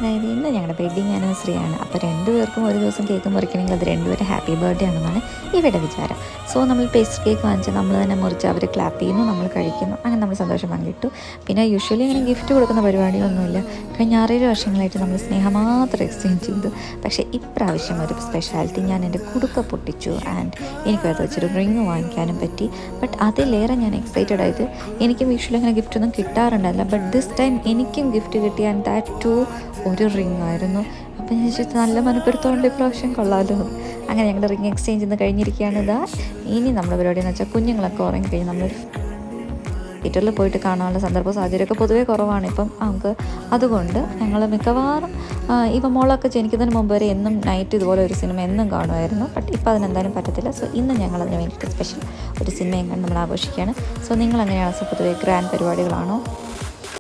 അതായത് ഇന്ന് ഞങ്ങളുടെ വെഡ്ഡിങ് ആനിവേഴ്സറി ആണ്. അപ്പോൾ രണ്ടുപേർക്കും ഒരു ദിവസം കേക്ക് മുറിക്കണമെങ്കിൽ അത് രണ്ടുപേരും ഹാപ്പി ബർത്ത്ഡേ ആണെന്നാണ് ഇവിടെ വിചാരം. സോ നമ്മൾ പേസ്റ്റ് കേക്ക് വാങ്ങിച്ച് നമ്മൾ തന്നെ മുറിച്ച് അവർ ക്ലാപ്പ് ചെയ്യുന്നു, നമ്മൾ കഴിക്കുന്നു, അങ്ങനെ നമ്മൾ സന്തോഷം പങ്കിട്ടു. പിന്നെ യൂഷ്വലി അങ്ങനെ ഗിഫ്റ്റ് കൊടുക്കുന്ന പരിപാടിയൊന്നുമില്ല. കഴിഞ്ഞ 6 വർഷങ്ങളായിട്ട് നമ്മൾ സ്നേഹം മാത്രം എക്സ്ചേഞ്ച് ചെയ്തു. പക്ഷേ ഇപ്രാവശ്യം ഒരു സ്പെഷ്യാലിറ്റി, ഞാൻ എൻ്റെ കുടുക്ക പൊട്ടിച്ചു ആൻഡ് എനിക്കത് വെച്ചൊരു റിങ് വാങ്ങിക്കാനും പറ്റി. ബട്ട് അതിലേറെ ഞാൻ എക്സൈറ്റഡ് ആയിട്ട്, എനിക്കും യൂഷ്വലി അങ്ങനെ ഗിഫ്റ്റൊന്നും കിട്ടാറുണ്ടായില്ല. ബട്ട് ദിസ് ടൈം എനിക്കും ഗിഫ്റ്റ് കിട്ടി ആൻഡ് ദാറ്റ് ടു ഒരു റിങ് ആയിരുന്നു. അപ്പം ഞാൻ ചോദിച്ചത് നല്ല മനപ്പെടുത്തോണ്ട് ഇപ്രാവശ്യം കൊള്ളാമല്ലോ. അങ്ങനെ ഞങ്ങളുടെ റിങ് എക്സ്ചേഞ്ച് ഇന്ന് കഴിഞ്ഞിരിക്കുകയാണ്. ഇതാ ഇനി നമ്മുടെ പരിപാടി എന്ന് വെച്ചാൽ കുഞ്ഞുങ്ങളൊക്കെ ഉറങ്ങിക്കഴിഞ്ഞ് നമ്മളൊരു തിയേറ്ററിൽ പോയിട്ട് കാണാനുള്ള സന്ദർഭ സാഹചര്യമൊക്കെ പൊതുവേ കുറവാണ് ഇപ്പം നമുക്ക്. അതുകൊണ്ട് ഞങ്ങൾ മിക്കവാറും ഇപ്പം മോളൊക്കെ ജനിക്കുന്നതിന് മുമ്പ് വരെ എന്നും നൈറ്റ് ഇതുപോലെ ഒരു സിനിമ എന്നും കാണുമായിരുന്നു. ബട്ട് ഇപ്പോൾ അതിനെന്തായാലും പറ്റത്തില്ല. സോ ഇന്ന് ഞങ്ങൾ അതിന് വേണ്ടിയിട്ട് സ്പെഷ്യൽ ഒരു സിനിമയും കണ്ട് നമ്മൾ ആഘോഷിക്കുകയാണ്. സോ നിങ്ങളെങ്ങനെയാണ്? സോ പൊതുവേ ഗ്രാൻഡ് പരിപാടികളാണോ?